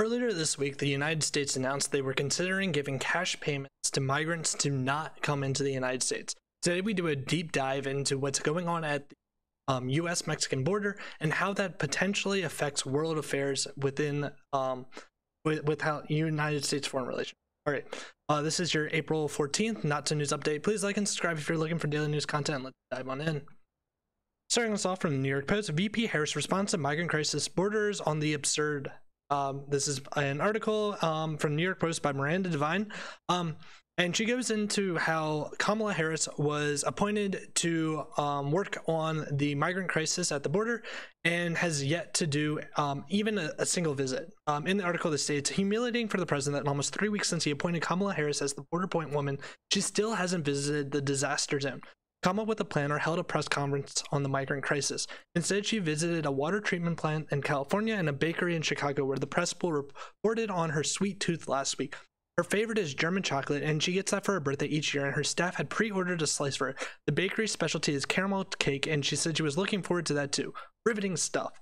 Earlier this week, the United States announced they were considering giving cash payments to migrants to not come into the United States. Today, we do a deep dive into what's going on at the U.S.-Mexican border and how that potentially affects world affairs within with how United States foreign relations. All right, this is your April 14th Not So News update. Please like and subscribe if you're looking for daily news content. Let's dive on in. Starting us off from the New York Post, VP Harris responds to migrant crisis, borders on the absurd. This is an article from New York Post by Miranda Devine, and she goes into how Kamala Harris was appointed to work on the migrant crisis at the border and has yet to do even a single visit. In the article, this states, humiliating for the president that in almost 3 weeks since he appointed Kamala Harris as the border point woman, she still hasn't visited the disaster zone. Come up with a plan or held a press conference on the migrant crisis. Instead, she visited a water treatment plant in California and a bakery in Chicago where the press reported on her sweet tooth last week. Her favorite is German chocolate, and she gets that for her birthday each year, and her staff had pre-ordered a slice for her. The bakery's specialty is caramel cake, and she said she was looking forward to that too. Riveting stuff.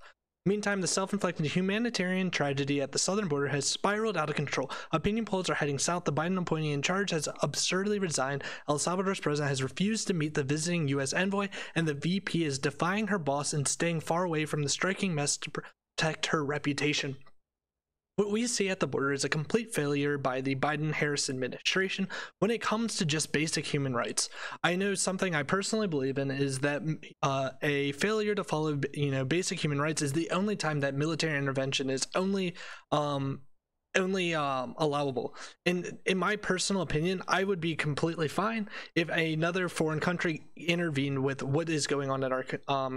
Meantime, the self-inflicted humanitarian tragedy at the southern border has spiraled out of control. Opinion polls are heading south. The Biden appointee in charge has absurdly resigned. El Salvador's president has refused to meet the visiting U.S. envoy, and the VP is defying her boss and staying far away from the striking mess to protect her reputation. What we see at the border is a complete failure by the Biden-Harris administration when it comes to just basic human rights. I know something I personally believe in is that a failure to follow, basic human rights is the only time that military intervention is only allowable. In my personal opinion, I would be completely fine if another foreign country intervened with what is going on at our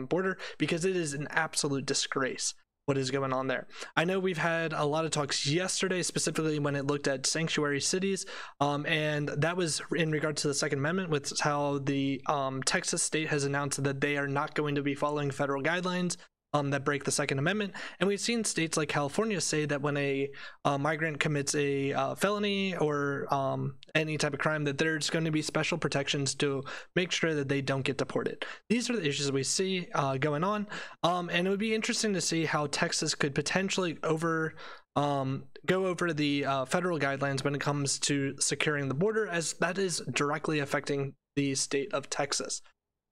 border, because it is an absolute disgrace what is going on there. I know we've had a lot of talks yesterday, specifically when it looked at sanctuary cities, and that was in regard to the Second Amendment, with how the Texas state has announced that they are not going to be following federal guidelines that break the Second Amendment. And we've seen states like California say that when a migrant commits a felony or any type of crime, that there's going to be special protections to make sure that they don't get deported. These are the issues we see going on, and it would be interesting to see how Texas could potentially go over the federal guidelines when it comes to securing the border, as that is directly affecting the state of Texas.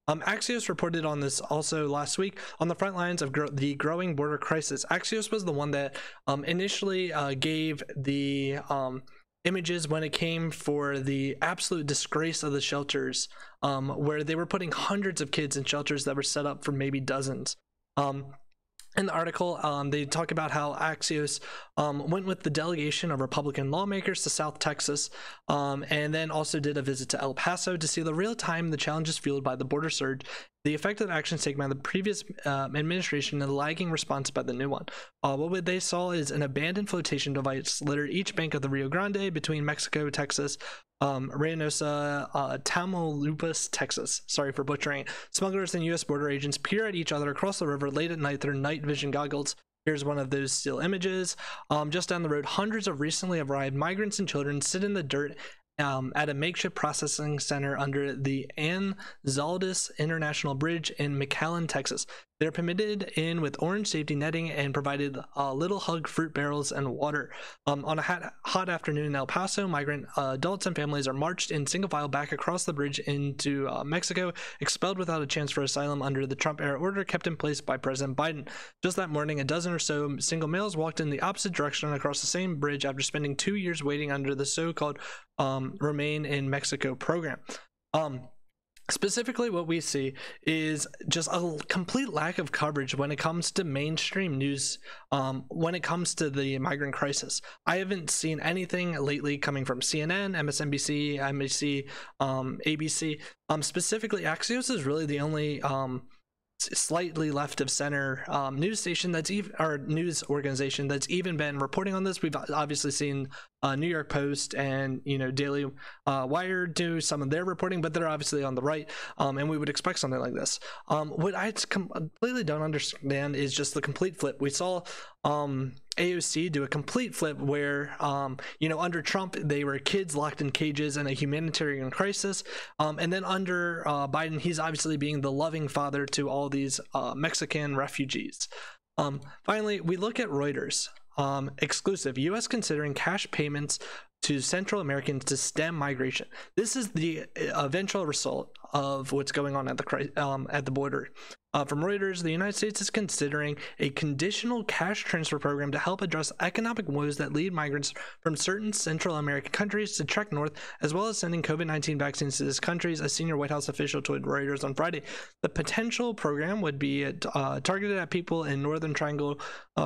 Axios reported on this also last week. On the front lines of the growing border crisis, Axios was the one that initially gave the images when it came for the absolute disgrace of the shelters, where they were putting hundreds of kids in shelters that were set up for maybe dozens. In the article, they talk about how Axios went with the delegation of Republican lawmakers to South Texas, and then also did a visit to El Paso to see the real time the challenges fueled by the border surge, the effective actions taken by the previous administration, and the lagging response by the new one. What they saw is an abandoned flotation device littered each bank of the Rio Grande between Mexico, Texas, Reynosa, Tamaulipas, Texas. Sorry for butchering. Smugglers and U.S. border agents peer at each other across the river late at night through night vision goggles. Here's one of those still images. Just down the road, hundreds of recently arrived migrants and children sit in the dirt at a makeshift processing center under the Anzalduas International Bridge in McAllen, Texas. They're permitted in with orange safety netting and provided little hug fruit barrels and water. On a hot afternoon in El Paso, migrant adults and families are marched in single file back across the bridge into Mexico, expelled without a chance for asylum under the Trump-era order kept in place by President Biden. Just that morning, a dozen or so single males walked in the opposite direction across the same bridge after spending 2 years waiting under the so-called Remain in Mexico program. Specifically, what we see is just a complete lack of coverage when it comes to mainstream news, when it comes to the migrant crisis. I haven't seen anything lately coming from CNN, MSNBC, NBC, ABC. Specifically, Axios is really the only slightly left of center news station that's even, or news organization that's even been reporting on this. We've obviously seen New York Post and Daily Wire do some of their reporting, but they're obviously on the right, and we would expect something like this. What I completely don't understand is just the complete flip. We saw AOC do a complete flip where under Trump they were kids locked in cages and a humanitarian crisis, and then under Biden he's obviously being the loving father to all these Mexican refugees. Finally, we look at Reuters. Exclusive-U.S. considering cash payments to Central Americans to stem migration. This is the eventual result of what's going on at the border. From Reuters, the United States is considering a conditional cash transfer program to help address economic woes that lead migrants from certain Central American countries to trek north, as well as sending COVID-19 vaccines to these countries, a senior White House official told Reuters on Friday. The potential program would be targeted at people in Northern Triangle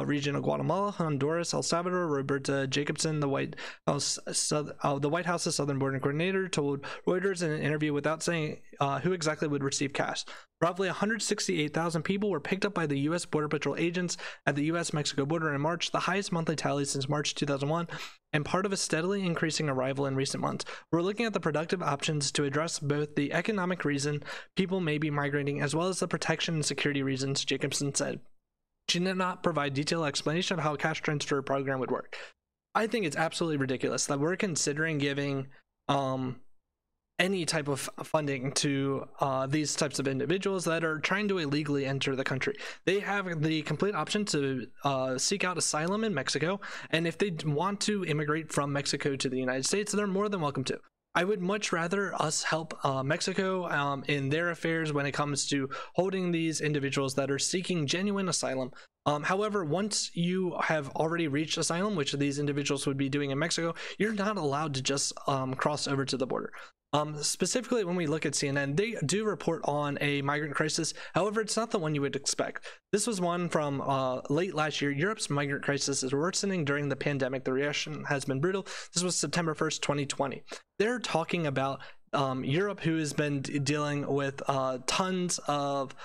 region of Guatemala, Honduras, El Salvador. Roberta Jacobson, the White House's Southern Border Coordinator, told Reuters in an interview without saying who exactly would receive cash. Roughly 168,000 people were picked up by the U.S. Border Patrol agents at the U.S.-Mexico border in March, the highest monthly tally since March 2001, and part of a steadily increasing arrival in recent months. We're looking at the productive options to address both the economic reason people may be migrating as well as the protection and security reasons, Jacobson said. She did not provide detailed explanation of how a cash transfer program would work. I think it's absolutely ridiculous that we're considering giving any type of funding to these types of individuals that are trying to illegally enter the country. They have the complete option to seek out asylum in Mexico, and if they want to immigrate from Mexico to the United States, they're more than welcome to. I would much rather us help Mexico in their affairs when it comes to holding these individuals that are seeking genuine asylum. However, once you have already reached asylum, which these individuals would be doing in Mexico, you're not allowed to just cross over to the border. Specifically, when we look at CNN, they do report on a migrant crisis. However, it's not the one you would expect. This was one from late last year. Europe's migrant crisis is worsening during the pandemic. The reaction has been brutal. This was September 1st, 2020. They're talking about Europe, who has been dealing with tons of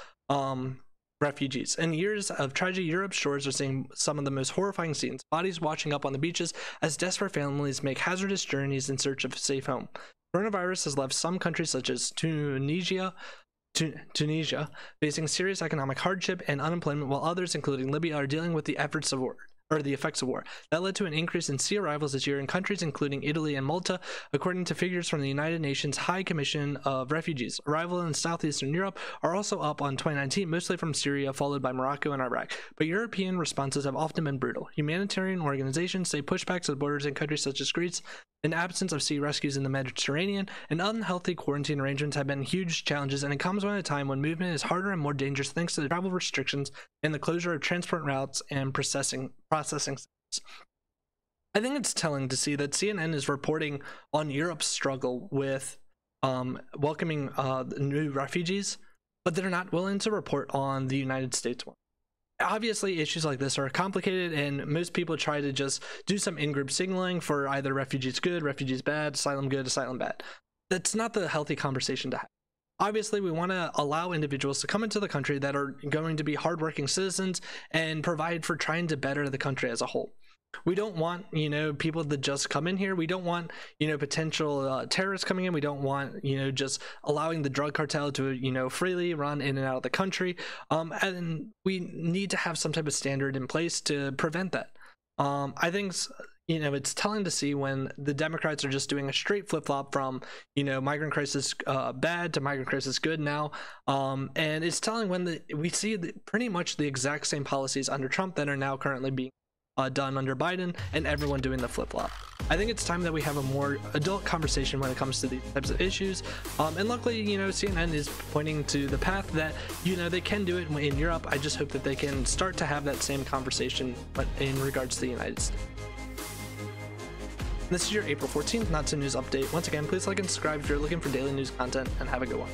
refugees. In years of tragedy, Europe's shores are seeing some of the most horrifying scenes. Bodies washing up on the beaches as desperate families make hazardous journeys in search of a safe home. Coronavirus has left some countries such as Tunisia facing serious economic hardship and unemployment, while others, including Libya, are dealing with the effects of war. That led to an increase in sea arrivals this year in countries including Italy and Malta, according to figures from the United Nations High Commission of Refugees. Arrivals in southeastern Europe are also up on 2019, mostly from Syria, followed by Morocco and Iraq. But European responses have often been brutal. Humanitarian organizations say pushbacks at borders in countries such as Greece, an absence of sea rescues in the Mediterranean, and unhealthy quarantine arrangements have been huge challenges, and it comes at a time when movement is harder and more dangerous thanks to the travel restrictions and the closure of transport routes and processing centers. I think it's telling to see that CNN is reporting on Europe's struggle with welcoming new refugees, but they're not willing to report on the United States one. Obviously, issues like this are complicated, and most people try to just do some in-group signaling for either refugees good, refugees bad, asylum good, asylum bad. That's not the healthy conversation to have. Obviously, we want to allow individuals to come into the country that are going to be hardworking citizens and provide for trying to better the country as a whole. We don't want, people to just come in here. We don't want, potential terrorists coming in. We don't want, just allowing the drug cartel to, freely run in and out of the country. And we need to have some type of standard in place to prevent that. I think, it's telling to see when the Democrats are just doing a straight flip-flop from, migrant crisis bad to migrant crisis good now. And it's telling when we see pretty much the exact same policies under Trump that are now currently being done under Biden, and everyone doing the flip-flop. I think it's time that we have a more adult conversation when it comes to these types of issues. And luckily, CNN is pointing to the path that, they can do it in Europe. I just hope that they can start to have that same conversation, but in regards to the United States. This is your April 14th Not So News update. Once again, please like and subscribe if you're looking for daily news content, and have a good one.